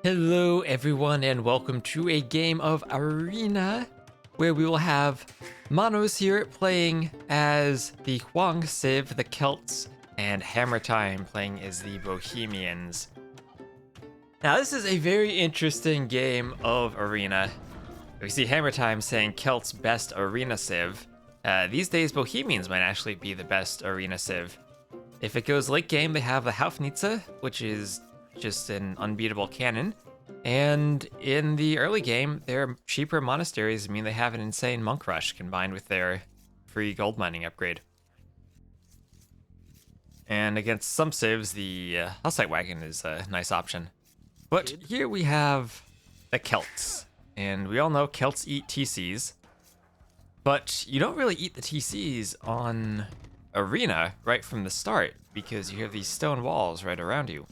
Hello everyone and welcome to a game of Arena where we will have Manos here playing as the Hoang Civ, the Celts, and Hammer Time playing as the Bohemians. Now this is a very interesting game of Arena. We see Hammer Time saying Celts best Arena Civ. These days Bohemians might actually be the best Arena Civ. If it goes late game, they have the Haufnitze, which is just an unbeatable cannon. And in the early game, their cheaper monasteries mean they have an insane monk rush combined with their free gold mining upgrade. And against some civs, the Hussite wagon is a nice option. But here we have the Celts. And we all know Celts eat TCs. But you don't really eat the TCs on Arena right from the start because you have these stone walls right around you.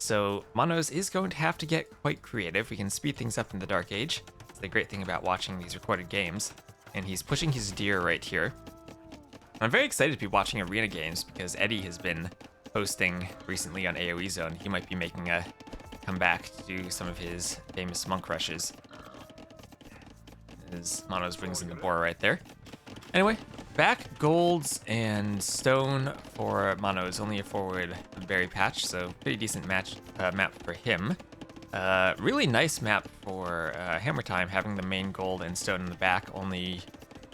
So Manos is going to have to get quite creative. We can speed things up in the Dark Age. It's the great thing about watching these recorded games. And he's pushing his deer right here. I'm very excited to be watching Arena games because Eddie has been hosting recently on AoE Zone. He might be making a comeback to do some of his famous monk rushes. As Manos brings in the boar right there. Anyway, back golds and stone for Manos, only a forward berry patch, so pretty decent map for him. Really nice map for Hammer Time, having the main gold and stone in the back. Only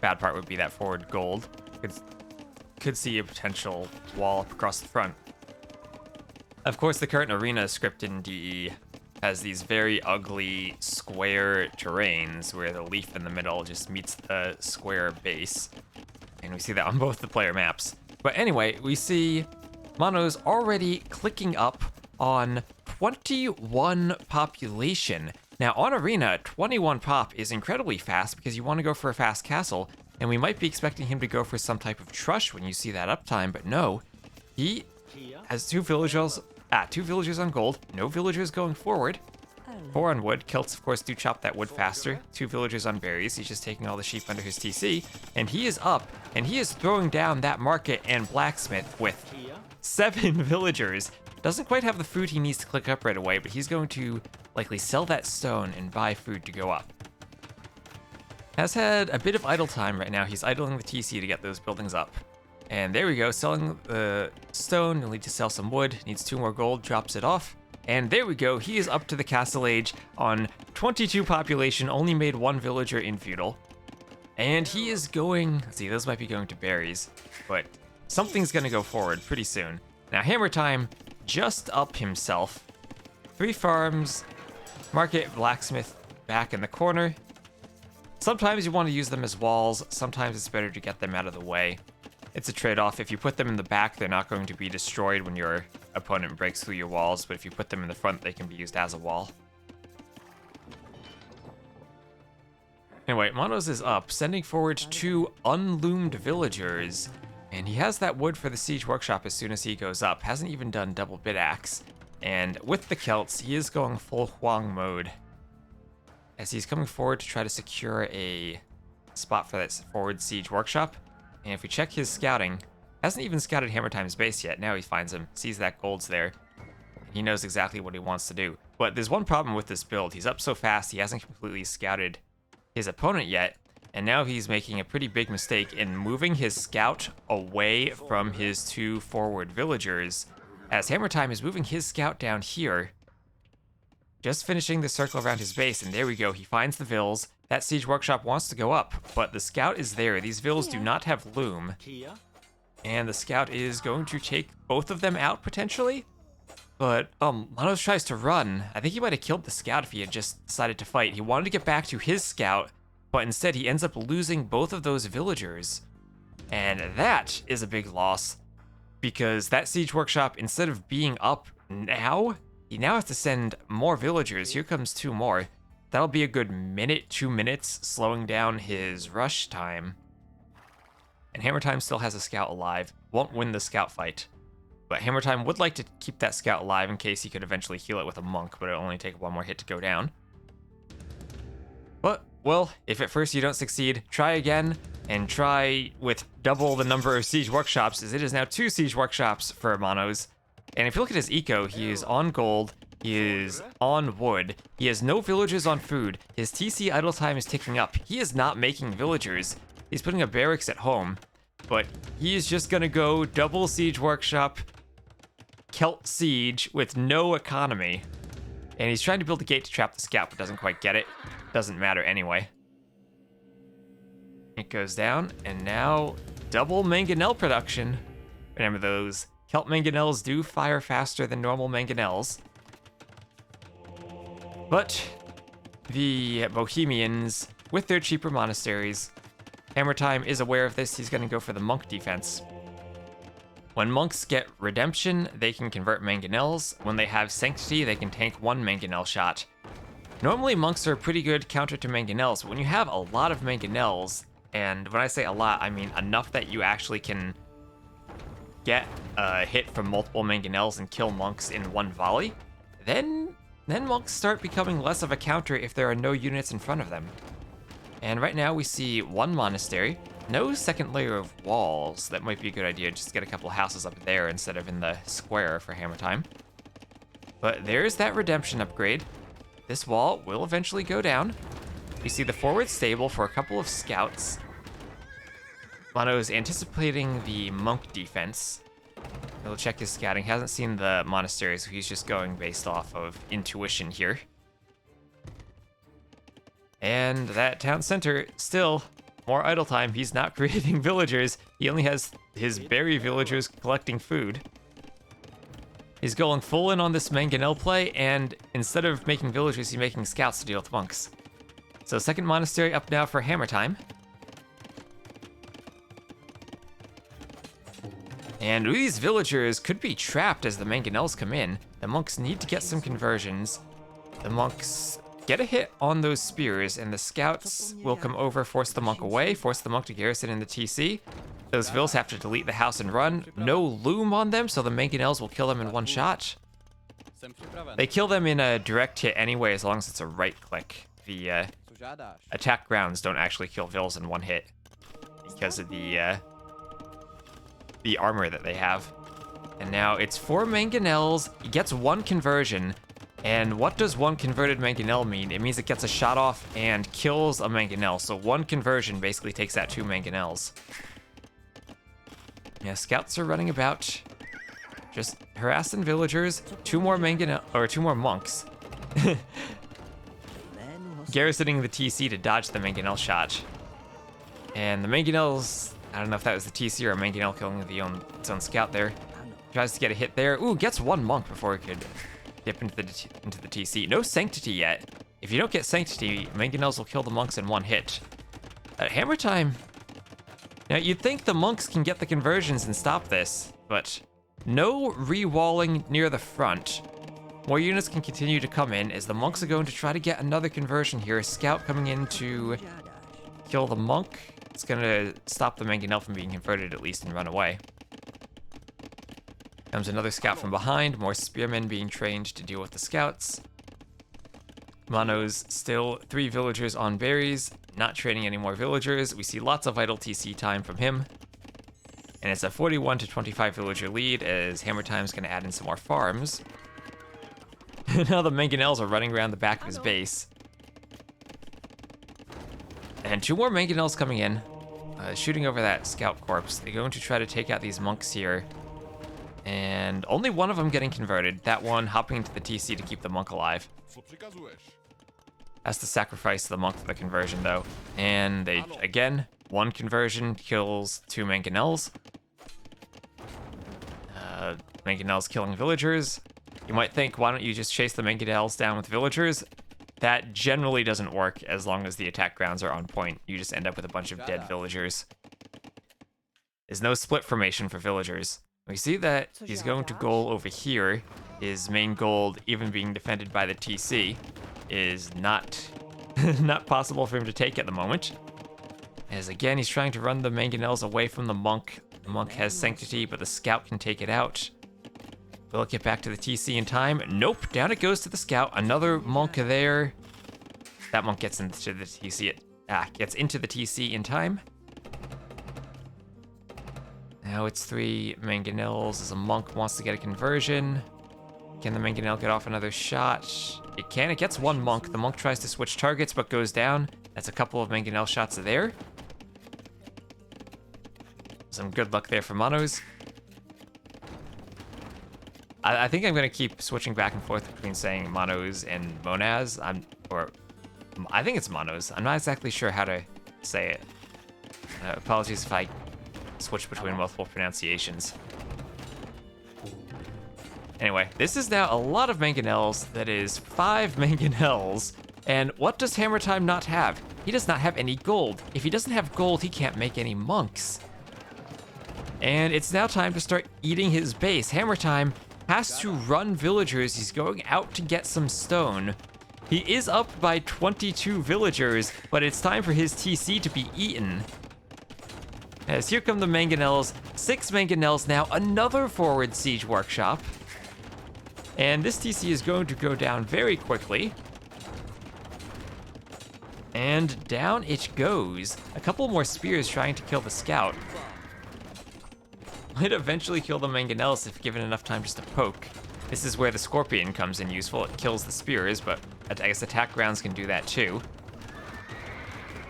bad part would be that forward gold. Could see a potential wall up across the front. Of course, the current arena script in DE has these very ugly square terrains where the leaf in the middle just meets the square base. And we see that on both the player maps. But anyway, we see Manos already clicking up on 21 population. Now on Arena, 21 pop is incredibly fast because you want to go for a fast castle, and we might be expecting him to go for some type of trush when you see that uptime, but no. He has two villagers on gold, no villagers going forward. 4 on wood. Celts, of course, do chop that wood faster. 2 villagers on berries. He's just taking all the sheep under his TC. And he is up, and he is throwing down that market and blacksmith with 7 villagers. Doesn't quite have the food he needs to click up right away, but he's going to likely sell that stone and buy food to go up. Has had a bit of idle time right now. He's idling the TC to get those buildings up. And there we go, selling the stone. He'll need to sell some wood. Needs 2 more gold, drops it off. And there we go, he is up to the castle age on 22 population, only made 1 villager in feudal. And he is going, let's see, those might be going to berries, but something's gonna go forward pretty soon. Now Hammer Time just up himself. 3 farms, market, blacksmith back in the corner. Sometimes you want to use them as walls, sometimes it's better to get them out of the way. It's a trade-off. If you put them in the back, they're not going to be destroyed when your opponent breaks through your walls, but if you put them in the front, they can be used as a wall. Anyway, Manos is up, sending forward 2 unloomed villagers, and he has that wood for the siege workshop as soon as he goes up. Hasn't even done double bit axe. And with the Celts, he is going full Hoang mode, as he's coming forward to try to secure a spot for that forward siege workshop. And if we check his scouting, hasn't even scouted Hammer Time's base yet. Now he finds him, sees that gold's there. He knows exactly what he wants to do. But there's one problem with this build. He's up so fast, he hasn't completely scouted his opponent yet. And now he's making a pretty big mistake in moving his scout away from his 2 forward villagers. As Hammer Time is moving his scout down here, just finishing the circle around his base. And there we go, he finds the vills. That siege workshop wants to go up, but the scout is there. These vills do not have loom. And the scout is going to take both of them out, potentially? But, Manos tries to run. I think he might have killed the scout if he had just decided to fight. He wanted to get back to his scout, but instead he ends up losing both of those villagers. And that is a big loss, because that siege workshop, instead of being up now, he now has to send more villagers. Here comes 2 more. That'll be a good minute, 2 minutes, slowing down his rush time. And Hammer Time still has a scout alive. Won't win the scout fight. But Hammer Time would like to keep that scout alive in case he could eventually heal it with a monk, but it'll only take 1 more hit to go down. But, well, if at first you don't succeed, try again, and try with double the number of siege workshops, as it is now 2 siege workshops for Manos. And if you look at his eco, he is on gold, He is on wood. He has no villagers on food. His TC idle time is ticking up. He is not making villagers. He's putting a barracks at home. But he is just gonna go double siege workshop, Celt siege with no economy. And he's trying to build a gate to trap the scout, but doesn't quite get it. Doesn't matter anyway. It goes down, and now double mangonel production. Remember, those Celt mangonels do fire faster than normal mangonels. But the Bohemians, with their cheaper monasteries, Hammer Time is aware of this. He's going to go for the monk defense. When monks get redemption, they can convert mangonels. When they have sanctity, they can tank one mangonel shot. Normally, monks are a pretty good counter to mangonels, but when you have a lot of mangonels, and when I say a lot, I mean enough that you actually can get a hit from multiple mangonels and kill monks in one volley, then monks start becoming less of a counter if there are no units in front of them. And right now we see one monastery, no second layer of walls. That might be a good idea, just get a couple houses up there instead of in the square for Hammer Time. But there's that redemption upgrade. This wall will eventually go down. We see the forward stable for a couple of scouts. Mono is anticipating the monk defense. He'll check his scouting. Hasn't seen the monastery, so he's just going based off of intuition here. And that town center, still more idle time. He's not creating villagers. He only has his berry villagers collecting food. He's going full in on this mangonel play, and instead of making villagers, he's making scouts to deal with monks. So second monastery up now for Hammer Time. And these villagers could be trapped as the mangonels come in. The monks need to get some conversions. The monks get a hit on those spears, and the scouts will come over, force the monk away, force the monk to garrison in the TC. Those vills have to delete the house and run. No loom on them, so the mangonels will kill them in one shot. They kill them in a direct hit anyway, as long as it's a right click. The attack grounds don't actually kill vills in one hit because of the armor that they have. And now it's 4 mangonels. He gets 1 conversion. And what does 1 converted mangonel mean? It means it gets a shot off and kills a mangonel. So 1 conversion basically takes out 2 mangonels. Yeah, scouts are running about, just harassing villagers. 2 more monks. Garrisoning the TC to dodge the mangonel shot. And the mangonels, I don't know if that was the TC or a mangonel killing its own scout there. Tries to get a hit there. Ooh, gets 1 monk before it could dip into the TC. No sanctity yet. If you don't get sanctity, mangonels will kill the monks in 1 hit. At Hammer Time, now you'd think the monks can get the conversions and stop this, but no re-walling near the front. More units can continue to come in as the monks are going to try to get another conversion here. A scout coming in to kill the monk. It's going to stop the mangonel from being converted at least and run away. Comes another scout from behind, more spearmen being trained to deal with the scouts. Mono's still 3 villagers on berries, not training any more villagers. We see lots of idle TC time from him. And it's a 41 to 25 villager lead as Hammer Time's going to add in some more farms. Now the mangonels are running around the back of his base. And 2 more mangonels coming in, shooting over that scout corpse. They're going to try to take out these monks here. And only one of them getting converted. That one hopping into the TC to keep the monk alive. Has to sacrifice the monk for the conversion, though. And they, again, 1 conversion kills 2 mangonels. Mangonels killing villagers. You might think, why don't you just chase the mangonels down with villagers? That generally doesn't work as long as the attack grounds are on point. You just end up with a bunch of dead villagers. There's no split formation for villagers. We see that he's going to goal over here. His main goal, even being defended by the TC, is not possible for him to take at the moment. As again, he's trying to run the mangonels away from the monk. The monk has sanctity, but the scout can take it out. Will it get back to the TC in time? Nope, down it goes to the scout. Another monk there. That monk gets into the TC. Gets into the TC in time. Now it's 3 mangonels as a monk wants to get a conversion. Can the mangonel get off another shot? It can. It gets one monk. The monk tries to switch targets but goes down. That's a couple of mangonel shots there. Some good luck there for monos. I think I'm going to keep switching back and forth between saying monos and monas. I think it's monos. I'm not exactly sure how to say it. Apologies if I switch between multiple pronunciations. Anyway, this is now a lot of mangonels. That is 5 mangonels. And what does Hammer Time not have? He does not have any gold. If he doesn't have gold, he can't make any monks. And it's now time to start eating his base. Hammer Time has to run villagers. He's going out to get some stone. He is up by 22 villagers, but it's time for his TC to be eaten. As here come the mangonels. 6 mangonels now, another forward siege workshop. And this TC is going to go down very quickly. And down it goes. A couple more spears trying to kill the scout. Might eventually kill the mangonels if given enough time just to poke. This is where the scorpion comes in useful. It kills the spears, but I guess attack grounds can do that too.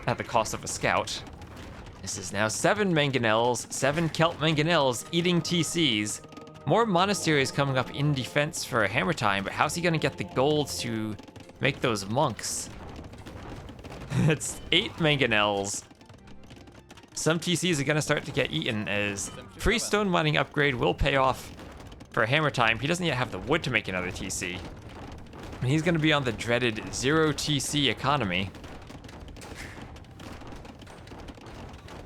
At the cost of a scout. This is now 7 mangonels, 7 Celt mangonels eating TCs. More monasteries coming up in defense for Hammer Time, but how's he gonna get the gold to make those monks? It's 8 mangonels. Some TCs are gonna start to get eaten as free stone mining upgrade will pay off for Hammer Time. He doesn't yet have the wood to make another TC. And he's gonna be on the dreaded 0 TC economy.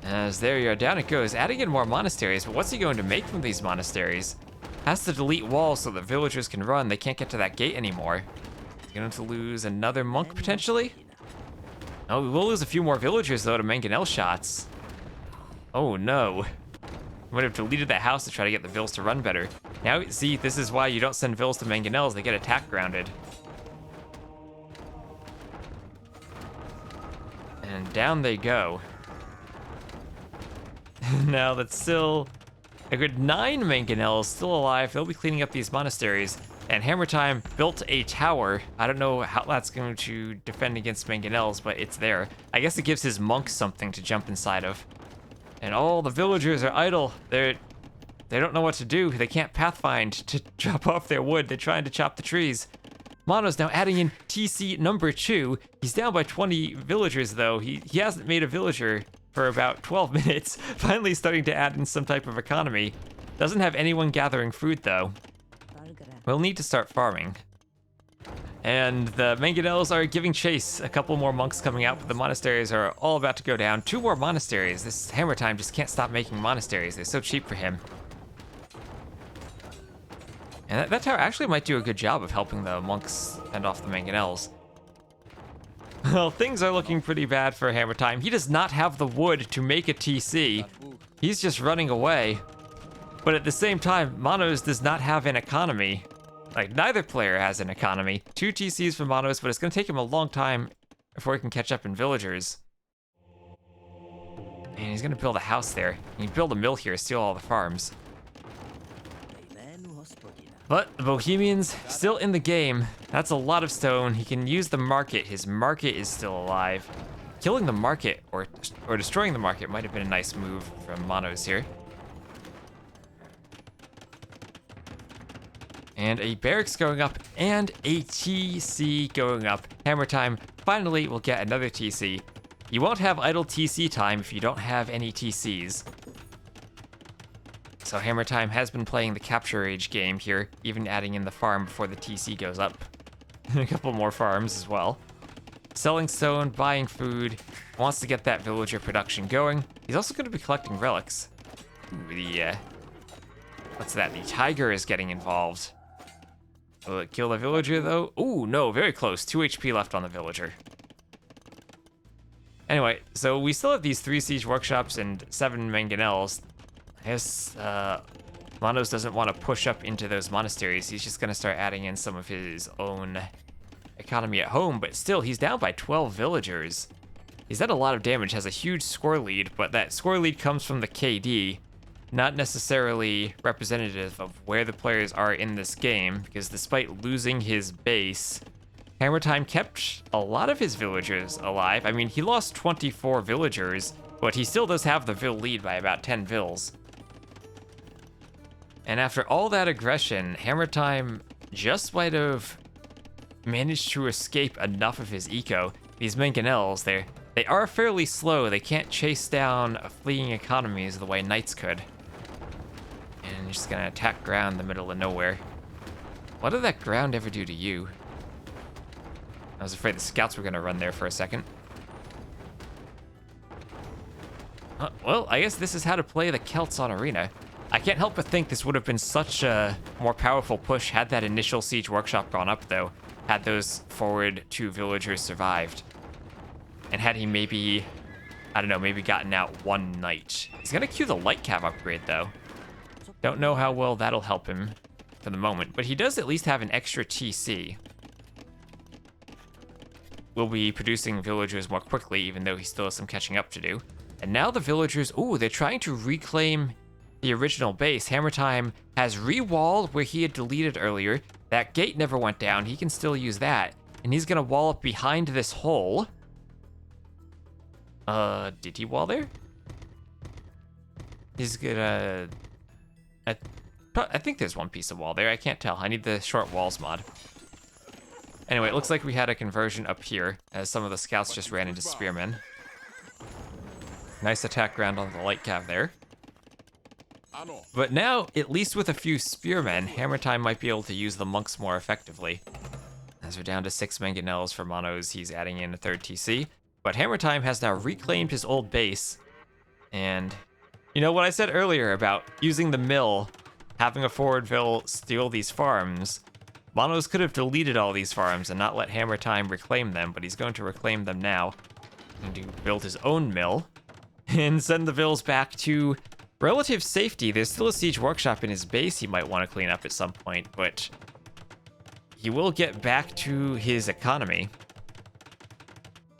As there you are, down it goes, adding in more monasteries, but what's he going to make from these monasteries? Has to delete walls so that villagers can run. They can't get to that gate anymore. He's going to lose another monk potentially? Oh, we will lose a few more villagers though to mangonel shots. Oh no. Would have deleted that house to try to get the vills to run better. Now, see, this is why you don't send vills to mangonels, they get attack grounded. And down they go. Now that's still a good 9 mangonels still alive. They'll be cleaning up these monasteries. And Hammer Time built a tower. I don't know how that's going to defend against mangonels, but it's there. I guess it gives his monks something to jump inside of. And all the villagers are idle. They don't know what to do. They can't pathfind to chop off their wood. They're trying to chop the trees. Mono's now adding in TC number 2. He's down by 20 villagers though. He hasn't made a villager for about 12 minutes. Finally starting to add in some type of economy. Doesn't have anyone gathering food though. We'll need to start farming. And the mangonels are giving chase. A couple more monks coming out, but the monasteries are all about to go down. 2 more monasteries. This Hammer Time just can't stop making monasteries. They're so cheap for him. And that tower actually might do a good job of helping the monks fend off the mangonels. Well, things are looking pretty bad for Hammer Time. He does not have the wood to make a TC. He's just running away. But at the same time, Monos does not have an economy. Like, neither player has an economy. 2 TCs for Monos, but it's going to take him a long time before he can catch up in villagers. And he's going to build a house there. He can build a mill here, steal all the farms. But the Bohemians still in the game. That's a lot of stone. He can use the market. His market is still alive. Killing the market or destroying the market might have been a nice move from Monos here. And a barracks going up and a TC going up. Hammer Time finally will get another TC. You won't have idle TC time if you don't have any TCs. So Hammer Time has been playing the capture age game here, even adding in the farm before the TC goes up. And a couple more farms as well. Selling stone, buying food, wants to get that villager production going. He's also going to be collecting relics. Ooh, what's that? The tiger is getting involved. Will it kill the villager though? Ooh, no, very close. 2 HP left on the villager. Anyway, so we still have these 3 siege workshops and 7 mangonels. I guess Monos doesn't want to push up into those monasteries. He's just going to start adding in some of his own economy at home, but still, he's down by 12 villagers. He's done a lot of damage, has a huge score lead, but that score lead comes from the KD. not necessarily representative of where the players are in this game, because despite losing his base, Hammer Time kept a lot of his villagers alive. I mean, he lost 24 villagers, but he still does have the vill lead by about 10 vills. And after all that aggression, Hammer Time just might have managed to escape enough of his eco. These mangonels, they are fairly slow. They can't chase down fleeing economies the way knights could. And you're just gonna attack ground in the middle of nowhere. What did that ground ever do to you? I was afraid the scouts were gonna run there for a second. Well, I guess this is how to play the Celts on Arena. I can't help but think this would have been such a more powerful push had that initial siege workshop gone up, though. Had those forward 2 villagers survived. And had he maybe, I don't know, maybe gotten out 1 knight. He's gonna queue the light cav upgrade, though. Don't know how well that'll help him for the moment, but he does at least have an extra TC. Will be producing villagers more quickly, even though he still has some catching up to do. And now the villagers, ooh, they're trying to reclaim the original base. Hammer Time has re-walled where he had deleted earlier. That gate never went down. He can still use that. And he's gonna wall up behind this hole. Did he wall there? He's gonna... I think there's one piece of wall there. I can't tell. I need the short walls mod. Anyway, it looks like we had a conversion up here, as some of the scouts just ran into spearmen. Nice attack ground on the light cav there. But now, at least with a few spearmen, Hammer Time might be able to use the monks more effectively. As we're down to 6 mangonels for monos, he's adding in a 3rd TC. But Hammer Time has now reclaimed his old base. And you know what I said earlier about using the mill, having a forward vill steal these farms? Monos could have deleted all these farms and not let Hammer Time reclaim them, but he's going to reclaim them now. And to build his own mill and send the vills back to relative safety. There's still a siege workshop in his base he might want to clean up at some point, but he will get back to his economy.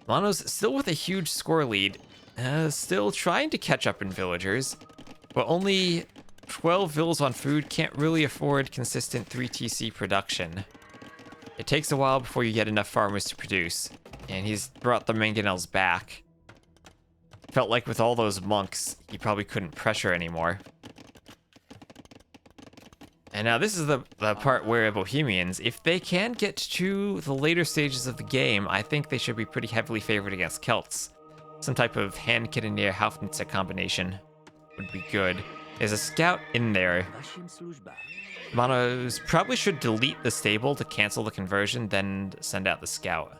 Mono's still with a huge score lead, still trying to catch up in villagers, but only 12 vills on food can't really afford consistent 3 TC production. It takes a while before you get enough farmers to produce, and he's brought the mangonels back. Felt like with all those monks, he probably couldn't pressure anymore. And now this is the part where Bohemians, if they can get to the later stages of the game, I think they should be pretty heavily favored against Celts. Some type of Hand-Cannoneer Haufnitzer combination would be good. There's a scout in there. Monos probably should delete the stable to cancel the conversion, then send out the scout.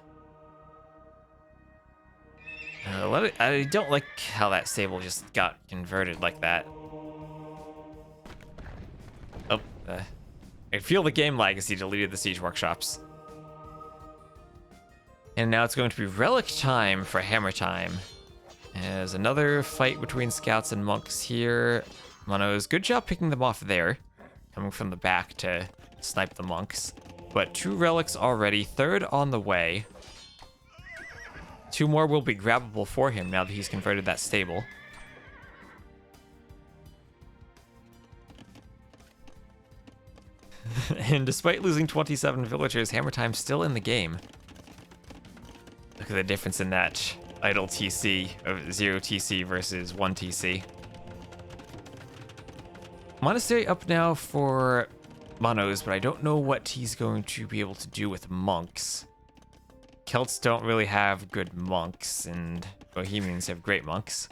I don't like how that stable just got converted like that. Oh, I feel the game lag as he deleted the siege workshops. And now it's going to be relic time for Hammer Time. There's another fight between scouts and monks here. Monos, good job picking them off there. Coming from the back to snipe the monks. But 2 relics already, 3rd on the way. 2 more will be grabbable for him now that he's converted that stable. And despite losing 27 villagers, Hammer Time's still in the game. Look at the difference in that idle TC of 0 TC versus 1 TC. Monastery up now for monos, but I don't know what he's going to be able to do with monks. Celts don't really have good monks, and Bohemians have great monks.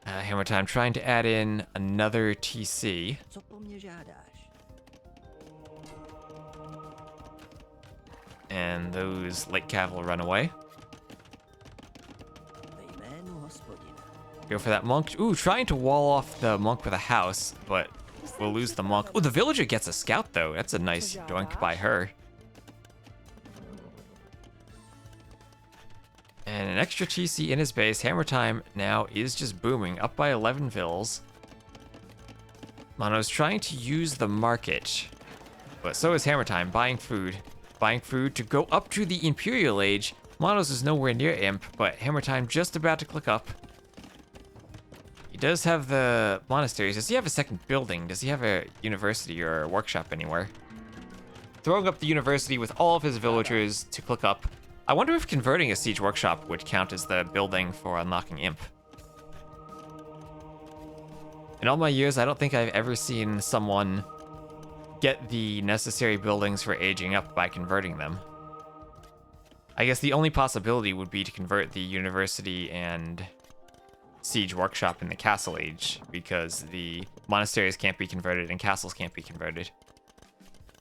Hammer Time trying to add in another TC. And those light cav will run away. Go for that monk. Ooh, trying to wall off the monk with a house, but we'll lose the monk. Oh, the villager gets a scout, though. That's a nice doink by her. And an extra TC in his base. Hammer Time now is just booming, up by 11 vills. Mono's trying to use the market, but so is Hammer Time, buying food. Buying food to go up to the Imperial Age. Monos is nowhere near Imp, but Hammer Time just about to click up. He does have the monasteries. Does he have a second building? Does he have a university or a workshop anywhere? Throwing up the university with all of his villagers to click up. I wonder if converting a siege workshop would count as the building for unlocking imp. In all my years, I don't think I've ever seen someone get the necessary buildings for aging up by converting them. I guess the only possibility would be to convert the university and siege workshop in the castle age, because the monasteries can't be converted and castles can't be converted.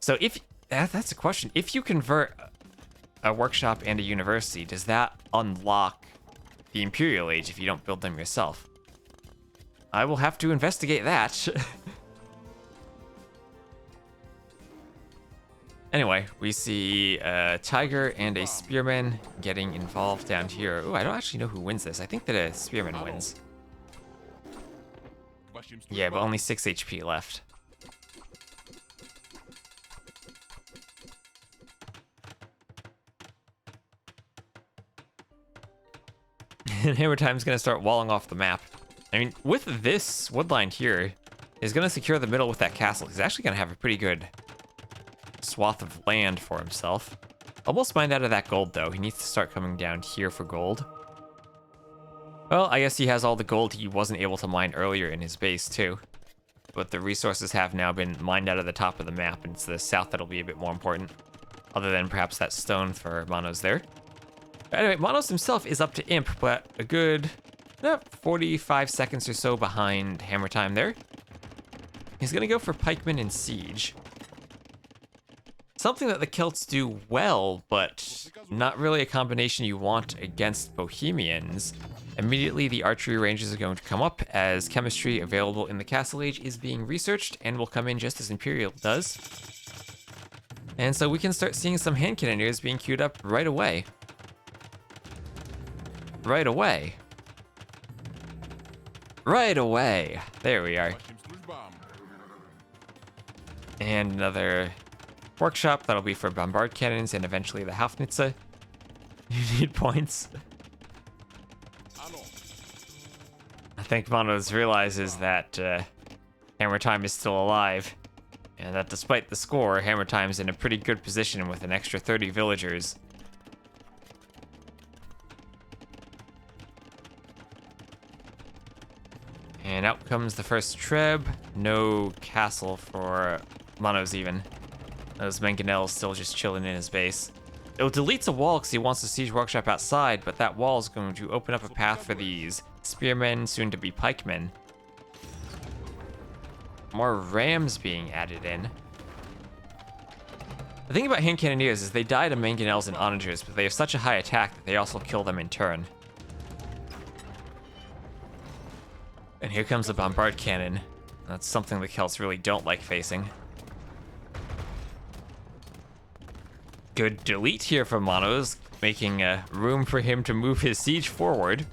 So if that's a question, if you convert a workshop and a university, does that unlock the Imperial Age if you don't build them yourself? I will have to investigate that. Anyway, we see a tiger and a spearman getting involved down here. Oh, I don't actually know who wins this. I think that a spearman wins. Yeah, but only 6 HP left. And Hammer Time's gonna start walling off the map. I mean, with this woodline here, he's gonna secure the middle with that castle. He's actually gonna have a pretty good swath of land for himself. Almost mined out of that gold, though. He needs to start coming down here for gold. Well, I guess he has all the gold he wasn't able to mine earlier in his base, too. But the resources have now been mined out of the top of the map, and it's the south that'll be a bit more important. Other than perhaps that stone for Monos there. But anyway, Monos himself is up to Imp, but a good 45 seconds or so behind Hammer Time there. He's going to go for Pikemen and Siege. Something that the Celts do well, but not really a combination you want against Bohemians. Immediately, the archery ranges are going to come up as chemistry available in the Castle Age is being researched and will come in just as Imperial does. And so we can start seeing some hand cannoneers being queued up right away. Right away. Right away. There we are. And another workshop that'll be for bombard cannons and eventually the Haufnitze. You need points. I think Monos realizes that Hammer Time is still alive, and that despite the score, Hammer Time's in a pretty good position with an extra 30 villagers. And out comes the first Treb. No castle for Monos even. Those Mangonels still just chilling in his base. It deletes a wall because he wants to siege workshop outside, but that wall is going to open up a path for these spearmen, soon to be pikemen. More rams being added in. The thing about hand cannoneers is they die to mangonels and onagers, but they have such a high attack that they also kill them in turn. And here comes the bombard cannon. That's something the Celts really don't like facing. Good delete here from Monos, making room for him to move his siege forward.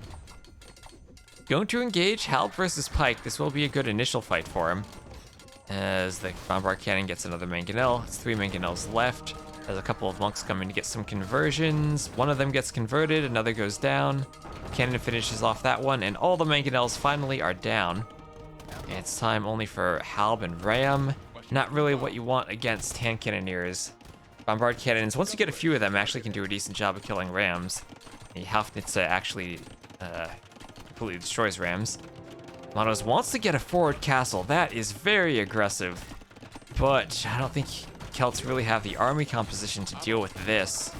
Going to engage Halb versus Pike. This will be a good initial fight for him. As the bombard cannon gets another mangonel. It's 3 mangonels left. There's a couple of monks coming to get some conversions. One of them gets converted, another goes down. Cannon finishes off that one, and all the mangonels finally are down. And it's time only for Halb and Ram. Not really what you want against hand cannoneers. Bombard cannons, once you get a few of them, actually can do a decent job of killing rams. The Haufnitze actually completely destroys rams. Monos wants to get a forward castle. That is very aggressive. But I don't think Celts really have the army composition to deal with this.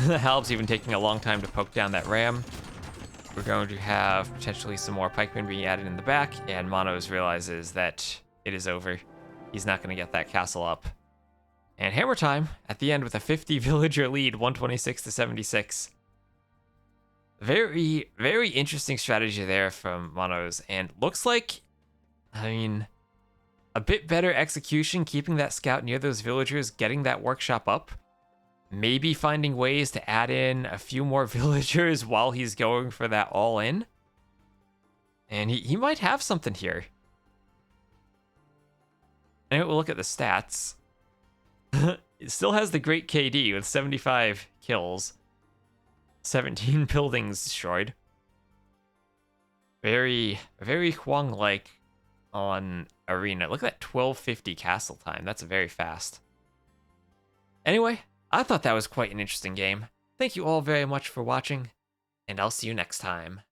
The Halb's even taking a long time to poke down that ram. We're going to have potentially some more pikemen being added in the back, and Monos realizes that it is over. He's not going to get that castle up. And Hammer Time at the end with a 50 villager lead, 126 to 76. Very, very interesting strategy there from Monos. And looks like, I mean, a bit better execution, keeping that scout near those villagers, getting that workshop up. Maybe finding ways to add in a few more villagers while he's going for that all-in. And he might have something here. And we'll look at the stats. It still has the great KD with 75 kills. 17 buildings destroyed. very Hoang-like on Arena. Look at that 1250 castle time. That's very fast. Anyway, I thought that was quite an interesting game. Thank you all very much for watching, and I'll see you next time.